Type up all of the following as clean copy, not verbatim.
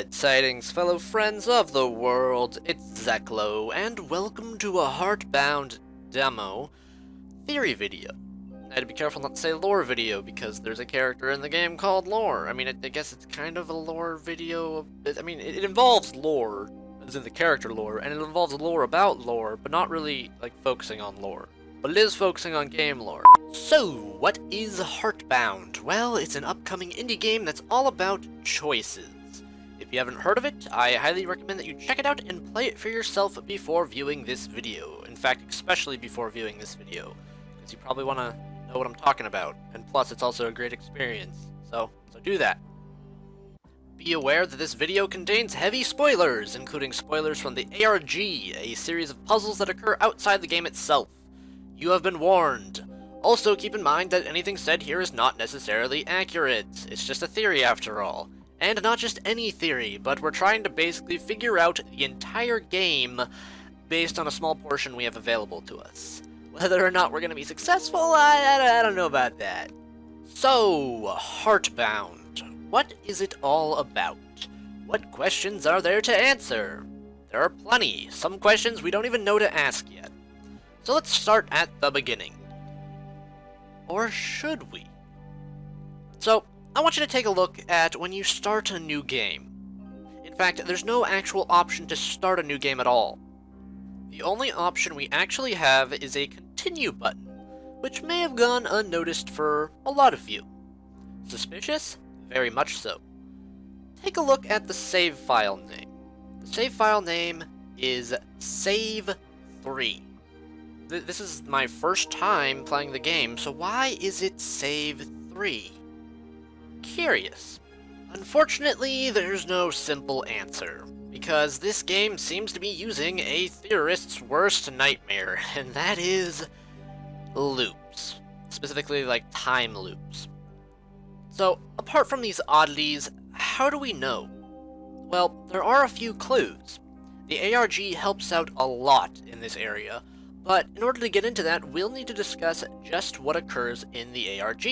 Good tidings, fellow friends of the world. It's Zeklo, and welcome to a Heartbound demo theory video. I had to be careful not to say lore video because there's a character in the game called Lore. I mean, I guess it's kind of a lore video. I mean, it involves lore, as in the character lore, and it involves lore about lore, but not really like focusing on lore. But it is focusing on game lore. So, what is Heartbound? Well, it's an upcoming indie game that's all about choices. If you haven't heard of it, I highly recommend that you check it out and play it for yourself before viewing this video. In fact, especially before viewing this video, because you probably want to know what I'm talking about, and plus it's also a great experience, so do that. Be aware that this video contains heavy spoilers, including spoilers from the ARG, a series of puzzles that occur outside the game itself. You have been warned. Also, keep in mind that anything said here is not necessarily accurate. It's just a theory after all. And not just any theory, but we're trying to basically figure out the entire game based on a small portion we have available to us. Whether or not we're going to be successful, I don't know about that. So, Heartbound. What is it all about? What questions are there to answer? There are plenty. Some questions we don't even know to ask yet. So let's start at the beginning. Or should we? So, I want you to take a look at when you start a new game. In fact, there's no actual option to start a new game at all. The only option we actually have is a continue button, which may have gone unnoticed for a lot of you. Suspicious? Very much so. Take a look at the save file name. The save file name is Save3. This is my first time playing the game, so why is it Save3? Curious. Unfortunately, there's no simple answer, because this game seems to be using a theorist's worst nightmare, and that is loops. Specifically, like time loops. So, apart from these oddities, how do we know? Well, there are a few clues. The ARG helps out a lot in this area, but in order to get into that, we'll need to discuss just what occurs in the ARG.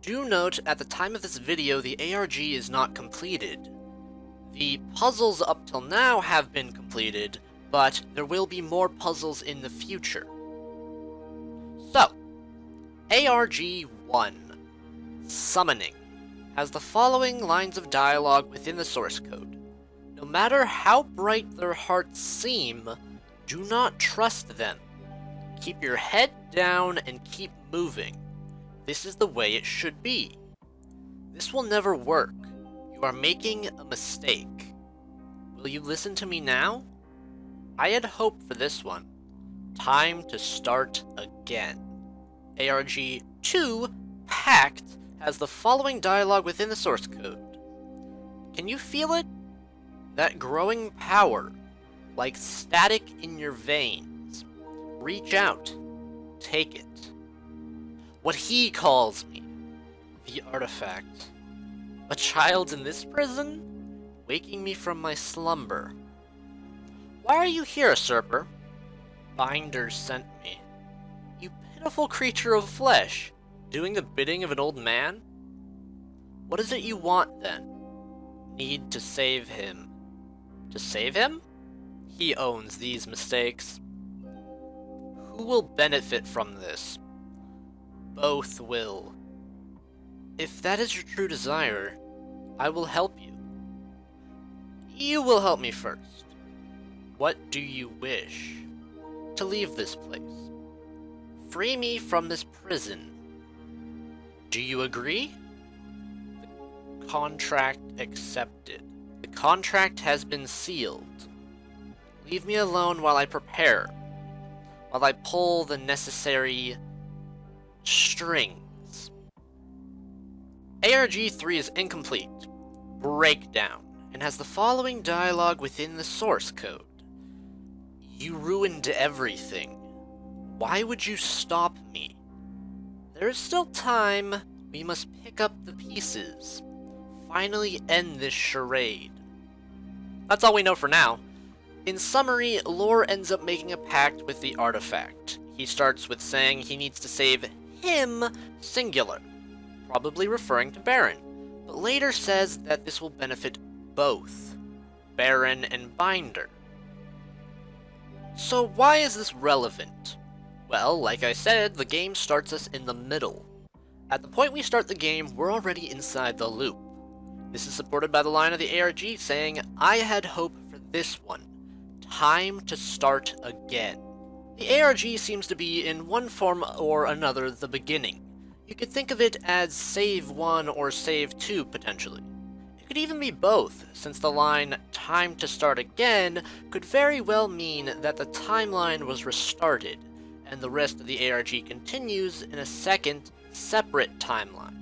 Do note, at the time of this video, the ARG is not completed. The puzzles up till now have been completed, but there will be more puzzles in the future. So, ARG 1, Summoning, has the following lines of dialogue within the source code. No matter how bright their hearts seem, do not trust them. Keep your head down and keep moving. This is the way it should be. This will never work. You are making a mistake. Will you listen to me now? I had hope for this one. Time to start again. ARG 2, Pact, has the following dialogue within the source code. Can you feel it? That growing power, like static in your veins. Reach out. Take it. What he calls me, the artifact. A child in this prison, waking me from my slumber. Why are you here, usurper? Binders sent me. You pitiful creature of flesh, doing the bidding of an old man? What is it you want, then? Need to save him. To save him? He owns these mistakes. Who will benefit from this? Both will. If that is your true desire, I will help you. You will help me first. What do you wish? To leave this place. Free me from this prison. Do you agree? The contract accepted. The contract has been sealed. Leave me alone while I prepare. While I pull the necessary strings. ARG 3 is incomplete. Breakdown. And has the following dialogue within the source code. You ruined everything. Why would you stop me? There is still time. We must pick up the pieces. Finally end this charade. That's all we know for now. In summary, Lore ends up making a pact with the artifact. He starts with saying he needs to save him, singular, probably referring to Baron, but later says that this will benefit both, Baron and Binder. So why is this relevant? Well, like I said, the game starts us in the middle. At the point we start the game, we're already inside the loop. This is supported by the line of the ARG saying, "I had hope for this one. Time to start again." The ARG seems to be, in one form or another, the beginning. You could think of it as save 1 or save 2, potentially. It could even be both, since the line, "time to start again," could very well mean that the timeline was restarted, and the rest of the ARG continues in a second, separate timeline.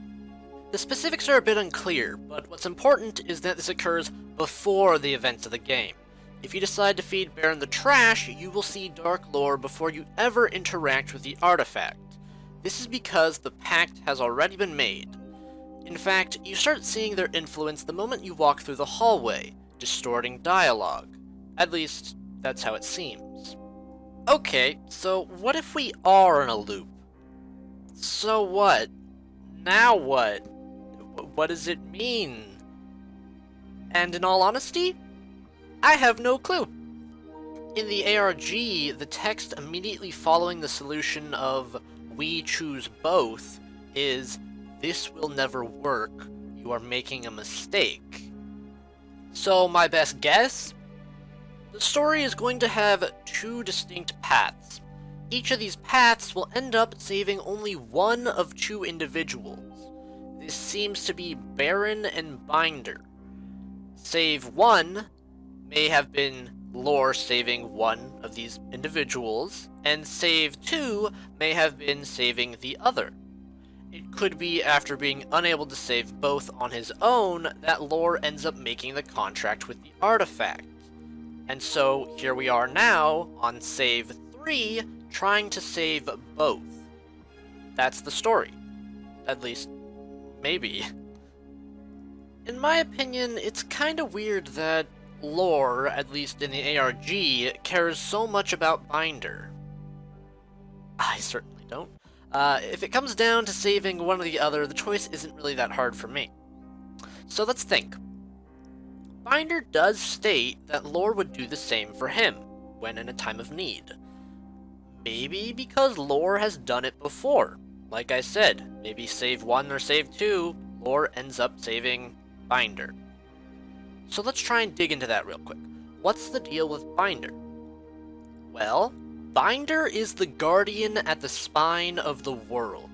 The specifics are a bit unclear, but what's important is that this occurs before the events of the game. If you decide to feed Baron the trash, you will see Dark Lore before you ever interact with the artifact. This is because the pact has already been made. In fact, you start seeing their influence the moment you walk through the hallway, distorting dialogue. At least, that's how it seems. Okay, so what if we are in a loop? So what? Now what? What does it mean? And in all honesty, I have no clue. In the ARG, the text immediately following the solution of "we choose both" is "this will never work, you are making a mistake." So my best guess? The story is going to have two distinct paths. Each of these paths will end up saving only one of two individuals. This seems to be Baron and Binder. Save 1 may have been Lore saving one of these individuals, and Save 2 may have been saving the other. It could be after being unable to save both on his own that Lore ends up making the contract with the artifact. And so here we are now on Save 3 trying to save both. That's the story. At least, maybe. In my opinion, it's kinda weird that Lore, at least in the ARG, cares so much about Binder. I certainly don't. If it comes down to saving one or the other, the choice isn't really that hard for me. So let's think. Binder does state that Lore would do the same for him, when in a time of need. Maybe because Lore has done it before. Like I said, maybe save 1 or save 2, Lore ends up saving Binder. So let's try and dig into that real quick. What's the deal with Binder? Well, Binder is the guardian at the spine of the world.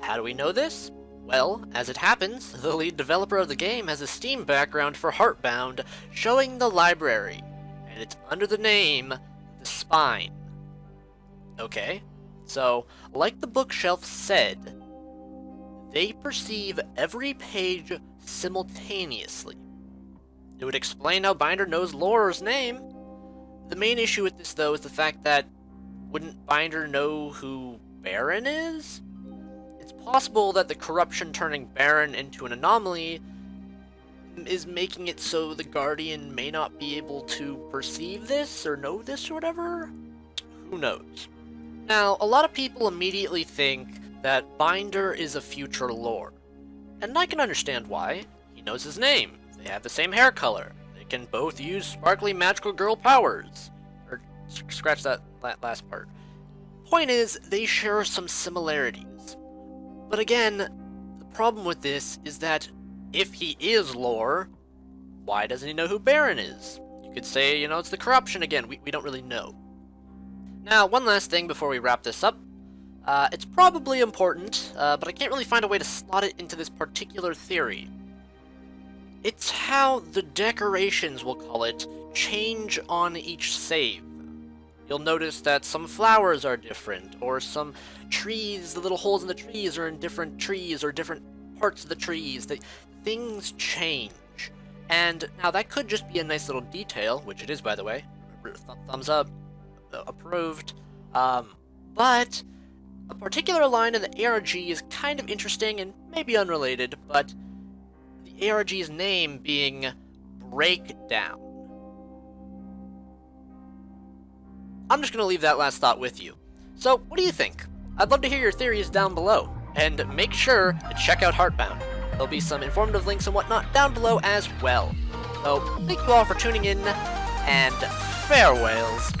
How do we know this? Well, as it happens, the lead developer of the game has a Steam background for Heartbound showing the library, and it's under the name The Spine. Okay, so, like the bookshelf said, they perceive every page simultaneously. It would explain how Binder knows Lore's name. The main issue with this, though, is the fact that wouldn't Binder know who Baron is? It's possible that the corruption turning Baron into an anomaly is making it so the Guardian may not be able to perceive this or know this or whatever? Who knows? Now, a lot of people immediately think that Binder is a future Lore. And I can understand why. He knows his name. They have the same hair color. They can both use sparkly magical girl powers. Or, scratch that last part. Point is, they share some similarities. But again, the problem with this is that if he is Lore, why doesn't he know who Baron is? You could say, it's the corruption again. We don't really know. Now, one last thing before we wrap this up. It's probably important, but I can't really find a way to slot it into this particular theory. It's how the decorations, we'll call it, change on each save. You'll notice that some flowers are different, or some trees, the little holes in the trees are in different trees, or different parts of the trees. Things change. And now that could just be a nice little detail, which it is, by the way. Thumbs up. Approved. But a particular line in the ARG is kind of interesting and maybe unrelated, but the ARG's name being Breakdown. I'm just going to leave that last thought with you. So, what do you think? I'd love to hear your theories down below, and make sure to check out Heartbound. There'll be some informative links and whatnot down below as well. So, thank you all for tuning in, and farewells.